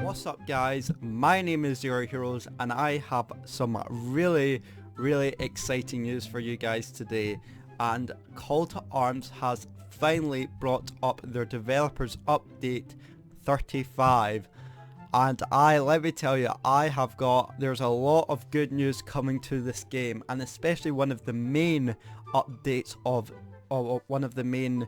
What's up guys, my name is Zero Heroes and I have some really exciting news for you guys today. And Call to Arms has finally brought up their developers update 35. And let me tell you, there's a lot of good news coming to this game, and especially one of the main updates or one of the main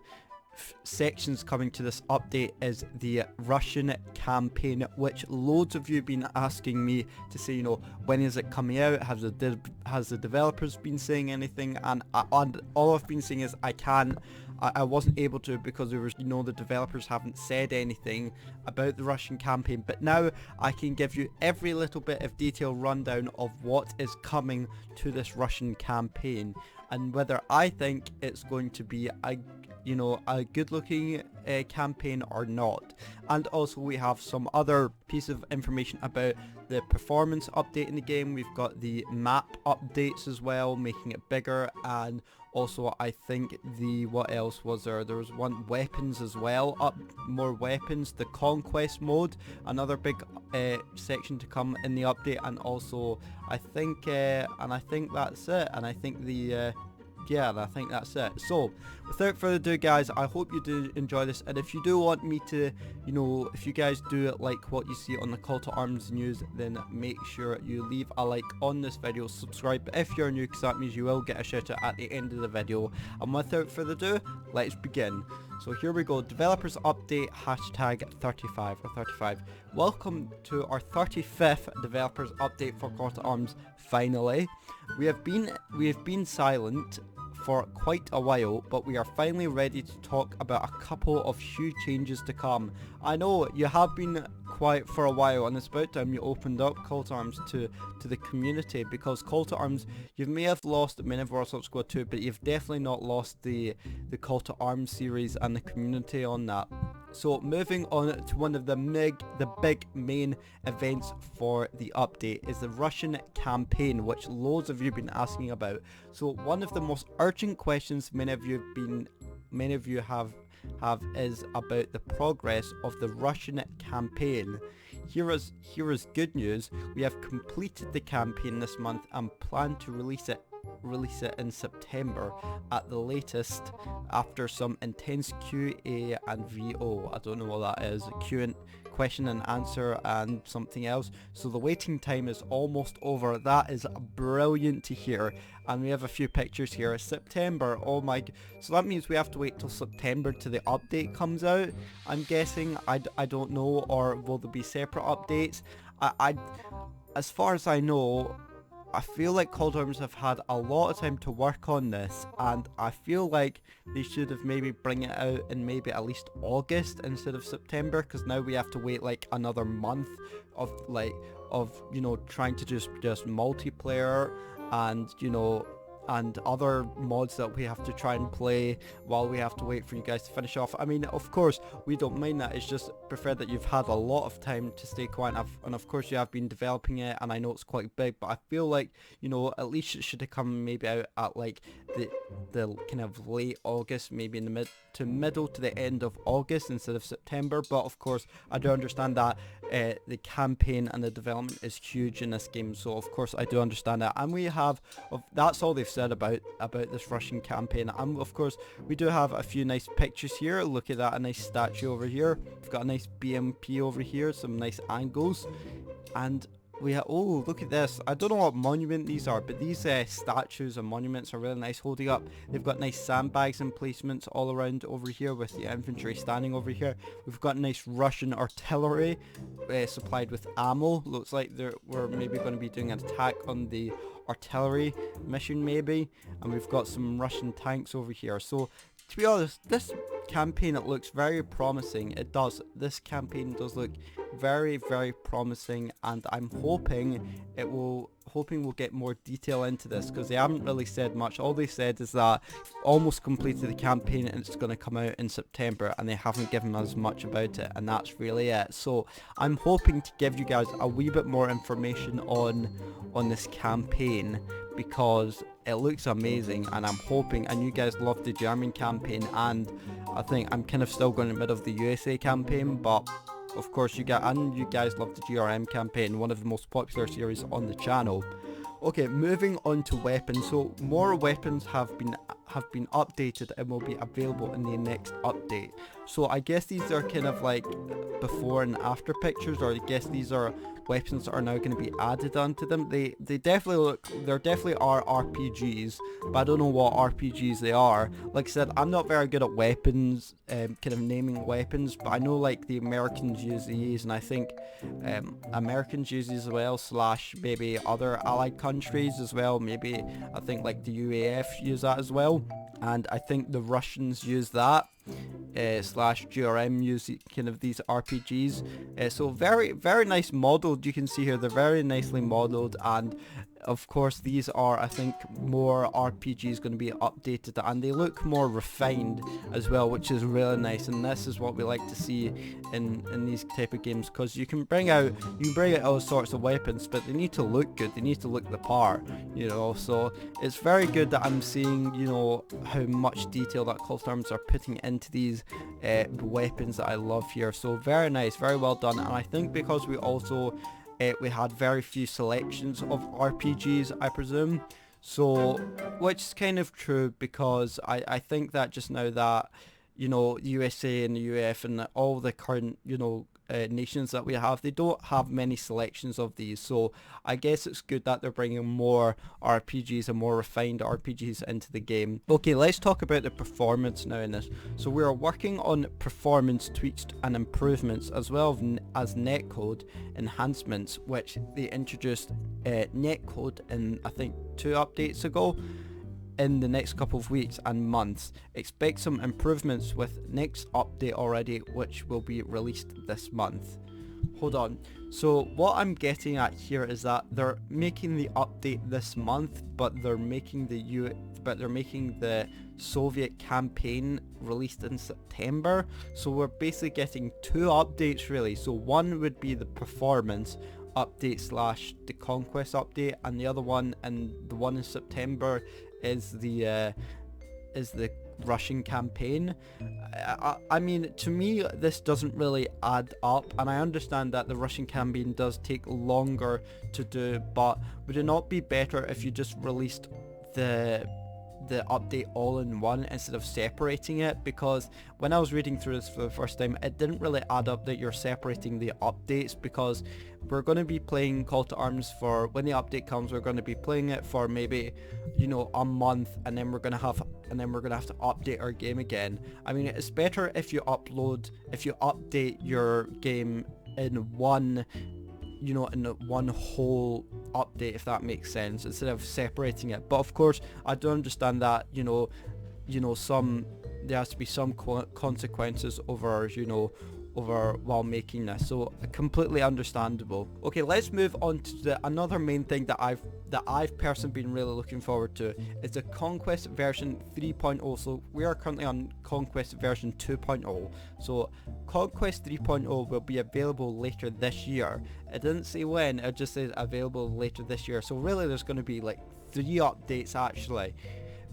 sections coming to this update is the Russian campaign, which loads of you have been asking me to say, when is it coming out? Has the developers been saying anything? And all I've been saying is I wasn't able to because the developers haven't said anything about the Russian campaign, but now I can give you every little bit of detailed rundown of what is coming to this Russian campaign and whether I think it's going to be a good looking campaign or not. And also we have some other piece of information about the performance update in the game. We've got the map updates as well, making it bigger, and also I think what else was there? There was weapons as well, more weapons, the Conquest mode, another big section to come in the update, and also I think that's it, and I think I think that's it. So without further ado guys, I hope you do enjoy this, and if you do want me to, if you guys do like what you see on the Call to Arms news, then make sure you leave a like on this video, subscribe if you're new, because that means you will get a shout out at the end of the video. And without further ado, let's begin. So here we go, developers update hashtag 35 or 35. Welcome to our 35th developers update for Call to Arms. Finally, we have been silent for quite a while, but we are finally ready to talk about a couple of huge changes to come. I know you have been quiet for a while, and it's about time you opened up Call to Arms to the community, because Call to Arms, you may have lost Men of Warsaw Squad 2, but you've definitely not lost the Call to Arms series and the community on that. So moving on to one of the big main events for the update is the Russian campaign, which loads of you have been asking about. So one of the most urgent questions many of you have is about the progress of the Russian campaign. Here is good news. We have completed the campaign this month and plan to release it in September at the latest, after some intense QA and VO. I don't know what that is. Question and answer and something else. So the waiting time is almost over. That is brilliant to hear. And we have a few pictures here. September, oh my, so that means we have to wait till September till the update comes out, I'm guessing. I don't know, or will there be separate updates? As far as I know, I feel like Call to Arms have had a lot of time to work on this, and I feel like they should have maybe bring it out in maybe at least August instead of September, because now we have to wait like another month of trying to just multiplayer and other mods that we have to try and play while we have to wait for you guys to finish off. I mean, of course, we don't mind that. It's just prefer that you've had a lot of time to stay quiet, and of course you have been developing it, and I know it's quite big, but I feel like, at least it should have come maybe out at like the kind of late August, maybe in the middle to the end of August instead of September. But of course, I do understand that the campaign and the development is huge in this game, so of course I do understand that. And that's all they've said about this Russian campaign. And of course we do have a few nice pictures here. Look at that, a nice statue over here. We've got a nice BMP over here, some nice angles, and oh, look at this. I don't know what monument these are, but these statues and monuments are really nice holding up. They've got nice sandbags and placements all around over here with the infantry standing over here. We've got nice Russian artillery supplied with ammo. Looks like we're maybe going to be doing an attack on the artillery mission maybe. And we've got some Russian tanks over here. So to be honest, this campaign, it looks very promising. It does. This campaign does look very promising, and I'm hoping we'll get more detail into this, because they haven't really said much. All they said is that almost completed the campaign and it's going to come out in September, and they haven't given us much about it, and that's really it. So I'm hoping to give you guys a wee bit more information on this campaign, because it looks amazing, and I'm hoping, and you guys love the German campaign, and I think I'm kind of still going in the middle of the USA campaign, but of course you guys love the GRM campaign, one of the most popular series on the channel. Okay, moving on to weapons. So more weapons have been updated and will be available in the next update. So I guess these are kind of like before and after pictures, or I guess these are weapons that are now going to be added onto them. They definitely there definitely are RPGs, but I don't know what RPGs they are. Like I said, I'm not very good at weapons, kind of naming weapons, but I know like the Americans use these, and I think Americans use these as well, slash maybe other allied countries as well. Maybe I think like the UAF use that as well, and I think the Russians use that. Slash GRM use kind of these RPGs. So very nice modeled. You can see here they're very nicely modeled, and of course these are, I think, more RPGs going to be updated, and they look more refined as well, which is really nice. And this is what we like to see in these type of games, because you can bring out all sorts of weapons, but they need to look good, they need to look the part, you know. So it's very good that I'm seeing, you know, how much detail that Call to Arms are putting into these weapons that I love here. So very nice, very well done. And I think because we also we had very few selections of RPGs, I presume, so which is kind of true, because I think that just now that, you know, USA and the UF and all the current, you know, nations that we have, they don't have many selections of these. So I guess it's good that they're bringing more RPGs and more refined RPGs into the game. Okay, let's talk about the performance now in this. So we are working on performance tweaks and improvements, as well as netcode enhancements, which they introduced netcode in, I think, 2 updates ago. In the next couple of weeks and months, expect some improvements with next update already, which will be released this month. Hold on, so what I'm getting at here is that they're making the update this month, but they're making the Soviet campaign released in September. So we're basically getting 2 updates really. So one would be the performance update slash the Conquest update, and the other one, and the one in September, is the Russian campaign. I mean, to me this doesn't really add up, and I understand that the Russian campaign does take longer to do, but would it not be better if you just released the update all in one instead of separating it? Because when I was reading through this for the first time, it didn't really add up that you're separating the updates, because we're going to be playing Call to Arms for, when the update comes, we're going to be playing it for maybe, you know, a month, and then we're going to have to update our game again. I mean, it's better if you update your game in one, you know, in one whole update, if that makes sense, instead of separating it. But of course I do understand that, you know, there has to be some consequences over, you know, while making this, so completely understandable. Okay, let's move on to another main thing that I've personally been really looking forward to. It's the Conquest version 3.0. So we are currently on Conquest version 2.0. So Conquest 3.0 will be available later this year. It didn't say when, it just says available later this year. So really there's going to be like 3 updates actually.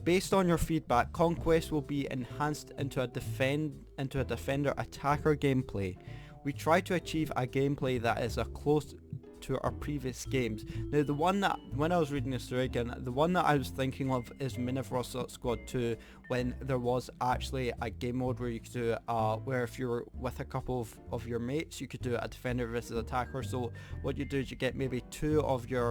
Based on your feedback, Conquest will be enhanced into a defender attacker gameplay. We try to achieve a gameplay that is close to our previous games. Now the one that, when I was reading this through again, the one that I was thinking of is Miniverse Squad 2, when there was actually a game mode where you could do where if you were with a couple of your mates, you could do a defender versus attacker. So what you do is you get maybe you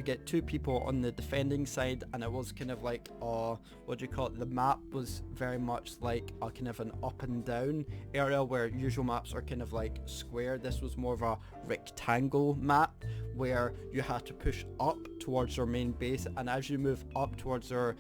get 2 people on the defending side, and it was kind of like what do you call it, the map was very much like a kind of an up and down area, where usual maps are kind of like square. This was more of a rectangle map where you had to push up towards their main base, and as you move up towards their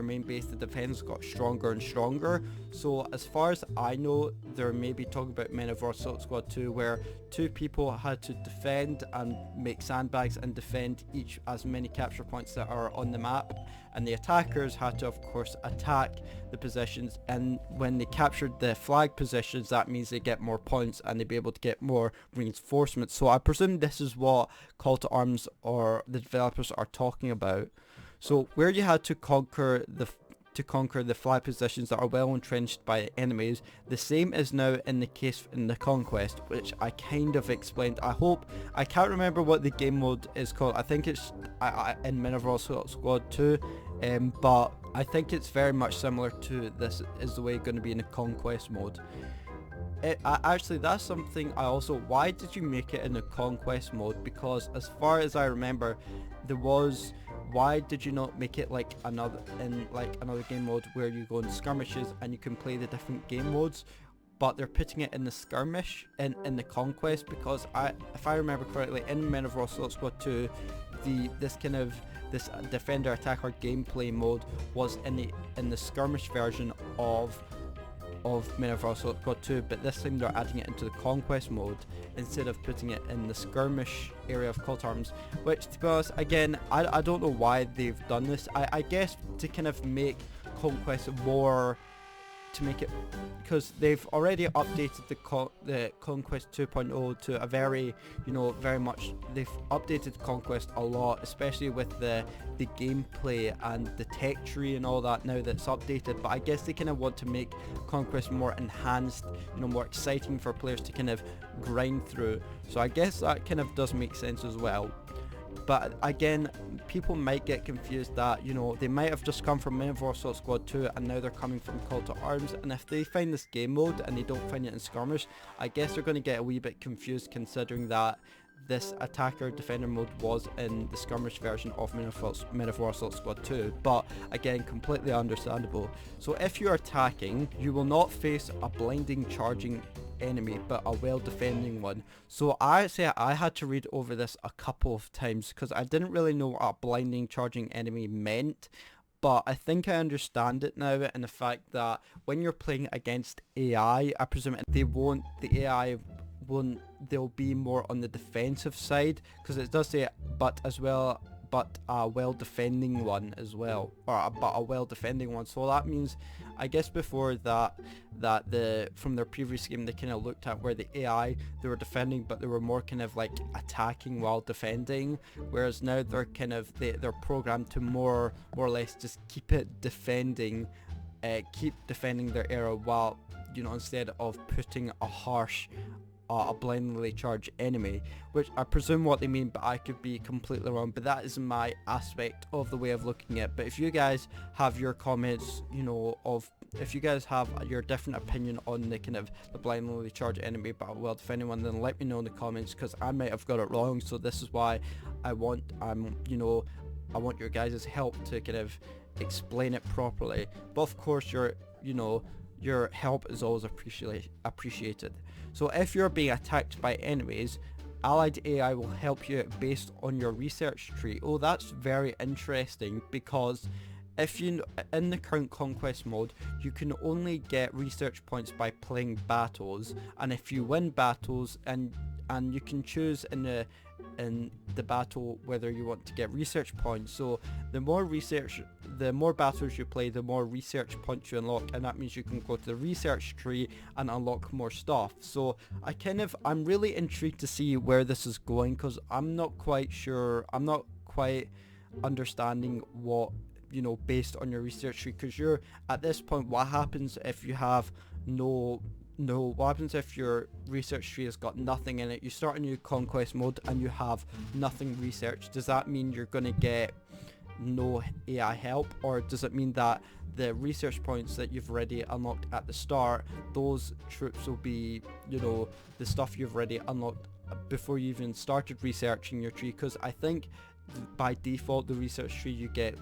main base, the defense got stronger and stronger. So as far as I know, they're maybe talking about Miniverse Squad 2, where 2 people had to defend and make sandbags and defend each as many capture points that are on the map, and the attackers had to of course attack the positions, and when they captured the flag positions, that means they get more points and they'd be able to get more reinforcements. So I presume this is what Call to Arms or the developers are talking about. So where you had to conquer to conquer the flag positions that are well entrenched by enemies. The same is now in the case in the Conquest, which I kind of explained. I can't remember what the game mode is called. I think it's in Men of Raw Squad 2, but I think it's very much similar to this is the way going to be in the Conquest mode. Actually, that's something I also... Why did you make it in the Conquest mode? Because as far as I remember, there was... Why did you not make it like another game mode where you go in skirmishes and you can play the different game modes, but they're putting it in the skirmish in the Conquest? Because if I remember correctly, in Men of Raw Squad 2, this defender attacker gameplay mode was in the skirmish version of Men of Raw Squad 2, but this time they're adding it into the Conquest mode instead of putting it in the skirmish area of Cult Arms, which, to be honest, again, I don't know why they've done this. I guess to kind of make Conquest more, to make it, because they've already updated the Conquest 2.0 to a very, very much, they've updated Conquest a lot, especially with the gameplay and the tech tree and all that now that's updated. But I guess they kind of want to make Conquest more enhanced, more exciting for players to kind of grind through. So I guess that kind of does make sense as well. But again, people might get confused that, they might have just come from Men of Raw Squad 2 and now they're coming from Call to Arms, and if they find this game mode and they don't find it in skirmish, I guess they're going to get a wee bit confused, considering that this attacker defender mode was in the skirmish version of Men of Raw Squad 2, but again, completely understandable. So if you're attacking, you will not face a blinding charging enemy, but a well defending one. So I had to read over this a couple of times because I didn't really know what a blinding charging enemy meant, but I think I understand it now, in the fact that when you're playing against AI, I presume they'll be more on the defensive side, because it does say but a well defending one as well, but a well defending one. So that means, I guess before that from their previous game, they kind of looked at where the AI, they were defending, but they were more kind of like attacking while defending, whereas now they're kind of they're programmed to more or less just keep defending their area, while instead of putting a harsh a blindly charged enemy, which I presume what they mean, but I could be completely wrong. But that is my aspect of the way of looking at it. But if you guys have your comments, if you guys have your different opinion on the kind of the blindly charged enemy but well defending one, then let me know in the comments, because I might have got it wrong. So this is why I want your guys' help to kind of explain it properly. But of course, your help is always appreciated. So if you're being attacked by enemies, allied AI will help you based on your research tree. Oh, that's very interesting, because if in the current Conquest mode, you can only get research points by playing battles, and if you win battles, and you can choose in the battle whether you want to get research points. So the more battles you play, the more research points you unlock, and that means you can go to the research tree and unlock more stuff. So I'm really intrigued to see where this is going, because I'm not quite sure, I'm not quite understanding what, based on your research tree, because you're at this point, what happens if you have what happens if your research tree has got nothing in it? You start a new Conquest mode and you have nothing researched. Does that mean you're going to get no AI help, or does it mean that the research points that you've already unlocked at the start, those troops will be, the stuff you've already unlocked before you even started researching your tree? Because I think by default, the research tree, you get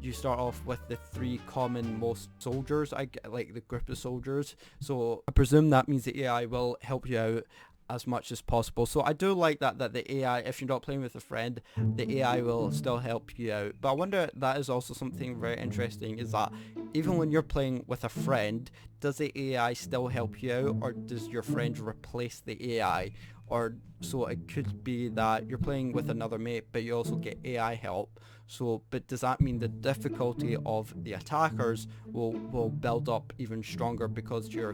you start off with the 3 common most soldiers, like the group of soldiers. So I presume that means the AI will help you out as much as possible. So I do like that the AI, if you're not playing with a friend, the AI will still help you out. But I wonder, that is also something very interesting, is that even when you're playing with a friend, does the AI still help you out, or does your friend replace the AI? Or so it could be that you're playing with another mate, but you also get AI help. So, but does that mean the difficulty of the attackers will build up even stronger because you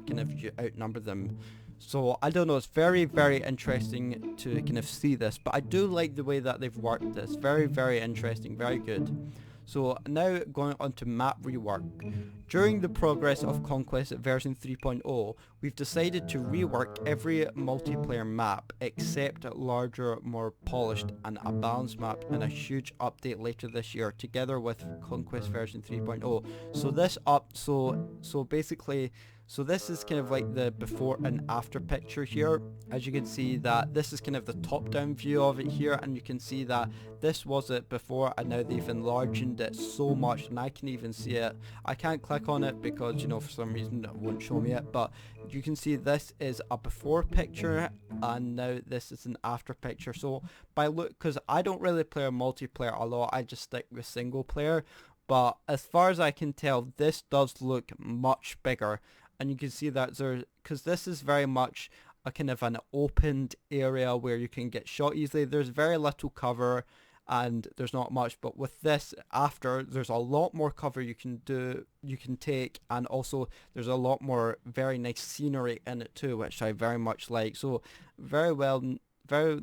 outnumber them? So I don't know, it's very, very interesting to kind of see this, but I do like the way that they've worked this. Very, very interesting, very good. So now going on to map rework. During the progress of Conquest version 3.0, we've decided to rework every multiplayer map except larger, more polished and a balanced map in a huge update later this year together with Conquest version 3.0. So this is kind of like the before and after picture here. As you can see that this is kind of the top down view of it here, and you can see that this was it before and now they've enlarged it so much, and I can even see it. I can't click on it because, you know, for some reason it won't show me it, but you can see this is a before picture and now this is an after picture. So by look, because I don't really play multiplayer a lot, I just stick with single player, but as far as I can tell, this does look much bigger. And you can see that because this is very much a kind of an opened area where you can get shot easily. There's very little cover and there's not much, but with this after, there's a lot more cover you can take, and also there's a lot more very nice scenery in it too, which I very much like. So very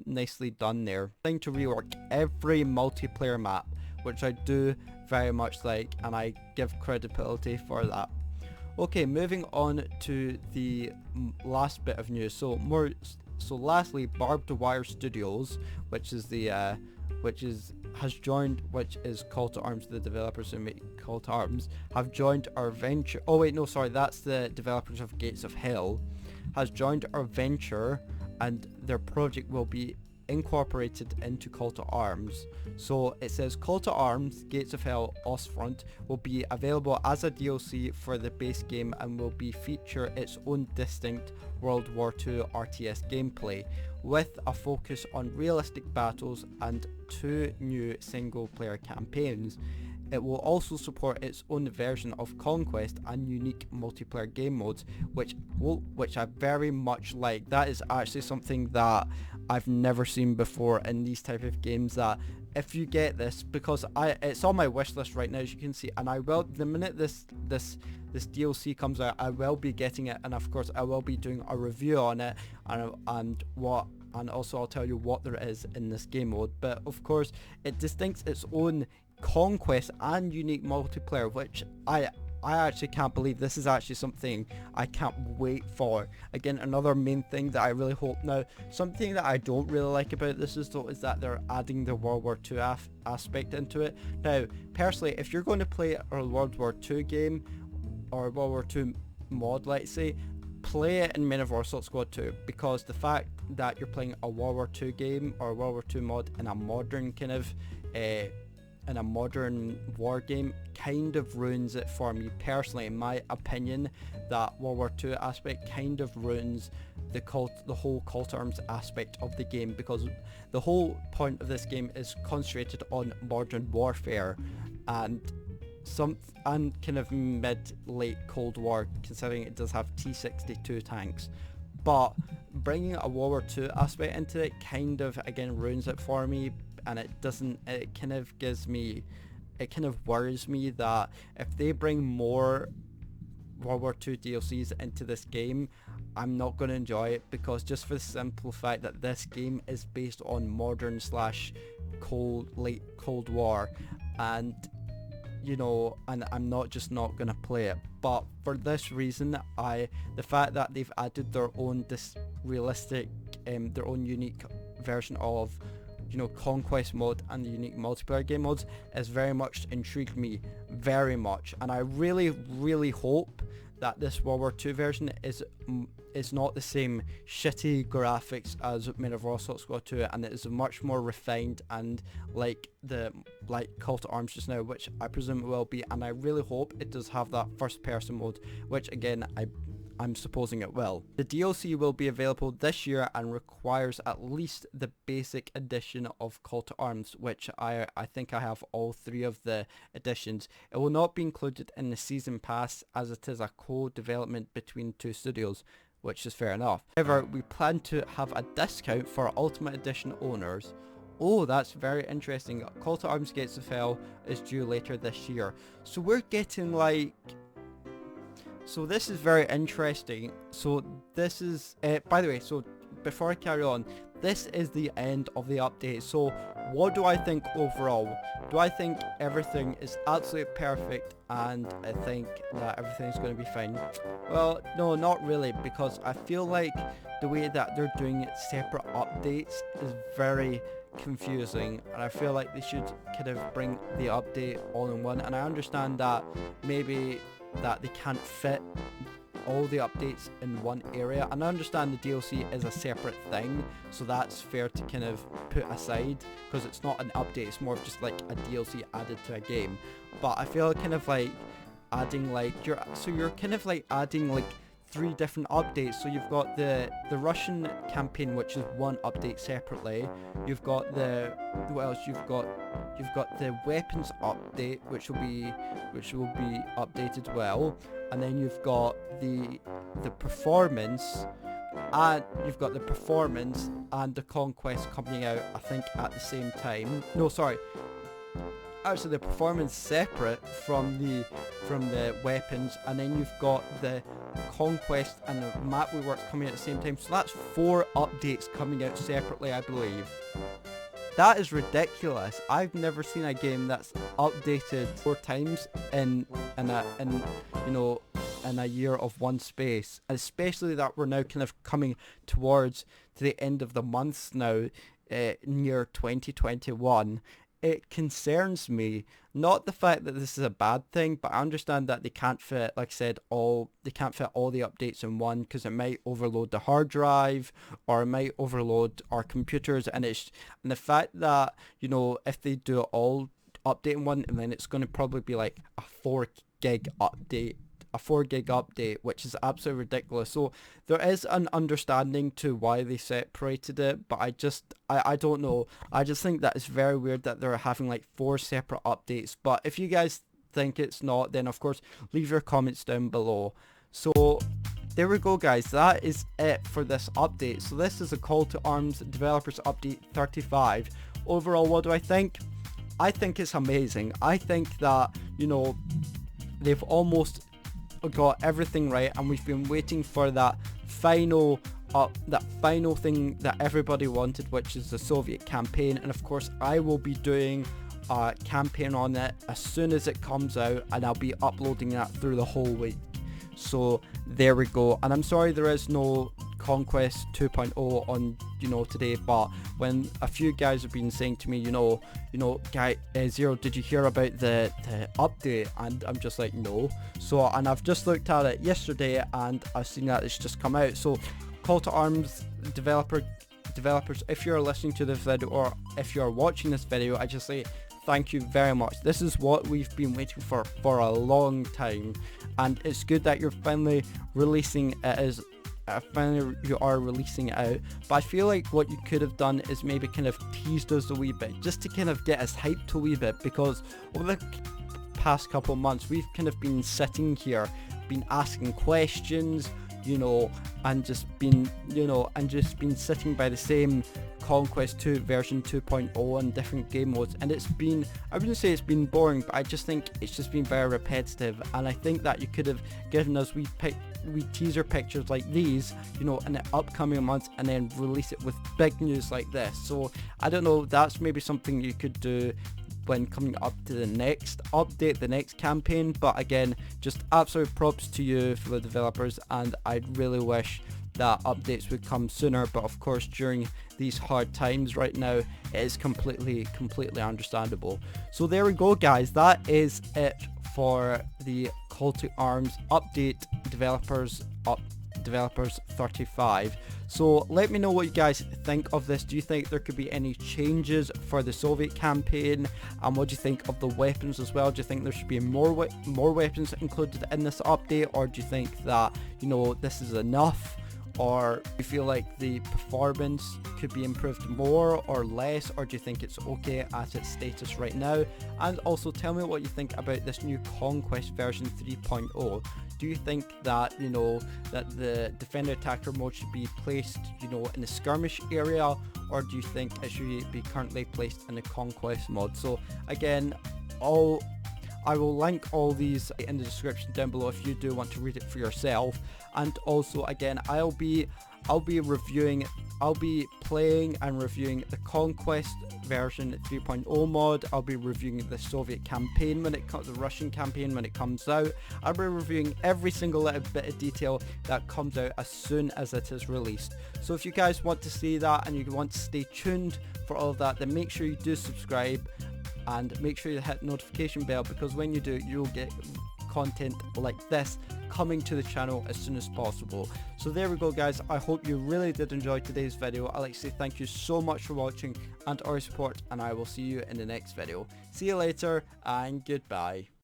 nicely done there. Trying to rework every multiplayer map, which I do very much like, and I give credibility for that. Okay, moving on to the last bit of news. So lastly, Barbed Wire Studios, which is Call to Arms, the developers who make Call to Arms, have joined our venture. Oh wait, no, sorry, that's the developers of Gates of Hell, has joined our venture, and their project will be incorporated into Call to Arms. So it says Call to Arms Gates of Hell Ostfront will be available as a DLC for the base game and will feature its own distinct World War II RTS gameplay with a focus on realistic battles and 2 new single player campaigns. It will also support its own version of Conquest and unique multiplayer game modes, which I very much like. That is actually something that I've never seen before in these type of games, that if you get this, because it's on my wish list right now, as you can see, and I will, the minute this DLC comes out, I will be getting it, and of course I will be doing a review on it, and also I'll tell you what there is in this game mode. But of course it distincts its own Conquest and unique multiplayer, which I actually can't believe. This is actually something I can't wait for. Again, another main thing that I really hope. Now, something that I don't really like about this is that they're adding the World War II aspect into it. Now, personally, if you're going to play a World War II game or World War II mod, let's say, play it in Men of Warsaw Squad 2, because the fact that you're playing a World War II game or a World War II mod in a modern kind of in a modern war game kind of ruins it for me personally. In my opinion, that World War II aspect kind of ruins the whole Call to Arms aspect of the game, because the whole point of this game is concentrated on modern warfare and kind of mid-late Cold War, considering it does have T-62 tanks. But bringing a World War II aspect into it kind of again ruins it for me, and it kind of worries me that if they bring more World War II DLCs into this game, I'm not going to enjoy it, because just for the simple fact that this game is based on modern / late Cold War, and you know, and I'm not going to play it. But for this reason, the fact that they've added their own realistic, their own unique version of, you know, Conquest mode and the unique multiplayer game modes has very much intrigued me very much, and I really hope that this World War II version is not the same shitty graphics as Men of Warsaw Squad 2, and it is much more refined and like Call to Arms just now, which I presume it will be, and I really hope it does have that first person mode, which again I'm supposing it will. The DLC will be available this year and requires at least the basic edition of Call to Arms, which I think I have all 3 of the editions. It will not be included in the season pass, as it is a co-development between 2 studios, which is fair enough. However, we plan to have a discount for Ultimate Edition owners. Oh, that's very interesting. Call to Arms Gates of Hell is due later this year. So we're getting like... So this is very interesting. So this is... by the way, so before I carry on, this is the end of the update. So what do I think overall? Do I think everything is absolutely perfect and I think that everything's going to be fine? Well, no, not really, because I feel like the way that they're doing it, separate updates, is very confusing, and I feel like they should kind of bring the update all in one. And I understand that maybe that they can't fit all the updates in one area, and I understand the DLC is a separate thing, so that's fair to kind of put aside, because it's not an update, it's more of just like a DLC added to a game. But I feel kind of like adding like you're kind of like adding like 3 different updates. So you've got the Russian campaign, which is one update separately. You've got the what else? You've got the weapons update, which will be updated well, and then you've got the performance, and you've got the performance and the conquest coming out, I think, at the same time. No, sorry. Actually, the performance separate from the weapons, and then you've got the conquest and the map reworks coming out at the same time. So that's 4 updates coming out separately, I believe. That is ridiculous. I've never seen a game that's updated 4 times in a year of one space, especially that we're now kind of coming towards to the end of the months now, near 2021. It concerns me, not the fact that this is a bad thing, but I understand that they can't fit, like I said, they can't fit all the updates in one, because it might overload the hard drive, or it might overload our computers, and the fact that, you know, if they do it all update in one, and then it's going to probably be like a 4 gig update, which is absolutely ridiculous. So there is an understanding to why they separated it, but I don't know. I just think that it's very weird that they're having like 4 separate updates. But if you guys think it's not, then of course leave your comments down below. So there we go, guys, that is it for this update. So this is a Call to Arms Developers Update 35. Overall, what do I think? I think it's amazing. I think that, you know, they've almost got everything right, and we've been waiting for that final thing that everybody wanted, which is the Soviet campaign. And of course I will be doing a campaign on it as soon as it comes out, and I'll be uploading that through the whole week. So there we go. And I'm sorry there is no Conquest 2.0 on, you know, today, but when a few guys have been saying to me, guy, Zero, did you hear about the update? And I'm just like, no. So, and I've just looked at it yesterday, and I've seen that it's just come out. So Call to Arms developers, if you're listening to this video, or if you're watching this video, I just say thank you very much. This is what we've been waiting for a long time, and it's good that you're finally releasing it you are releasing it out. But I feel like what you could have done is maybe kind of teased us a wee bit, just to kind of get us hyped a wee bit, because over the past couple of months we've kind of been sitting here, been asking questions, and just been sitting by the same Conquest 2 version 2.0 and different game modes, and it's been, I wouldn't say it's been boring, but I just think it's just been very repetitive. And I think that you could have given us wee teaser pictures like these, in the upcoming months, and then release it with big news like this. So I don't know, that's maybe something you could do when coming up to the next update, the next campaign. But again, just absolute props to you for the developers, and I really wish that updates would come sooner. But of course, during these hard times right now, it is completely understandable. So there we go, guys, that is it for the Call to Arms update developers 35. So let me know what you guys think of this. Do you think there could be any changes for the Soviet campaign, and what do you think of the weapons as well? Do you think there should be more weapons included in this update, or do you think that this is enough? Or do you feel like the performance could be improved more or less, or do you think it's okay at its status right now? And also tell me what you think about this new Conquest version 3.0. Do you think that that the defender attacker mode should be placed in the skirmish area, or do you think it should be currently placed in the conquest mode? So again, all I will link all these in the description down below if you do want to read it for yourself. And also again, I'll be playing and reviewing the Conquest version 3.0 mod. I'll be reviewing the Soviet campaign when it comes, the Russian campaign when it comes out. I'll be reviewing every single little bit of detail that comes out as soon as it is released. So if you guys want to see that and you want to stay tuned for all of that, then make sure you do subscribe and make sure you hit the notification bell, because when you do, you'll get content like this coming to the channel as soon as possible. So there we go guys, I hope you really did enjoy today's video. I'd like to say thank you so much for watching and our support, and I will see you in the next video. See you later and goodbye.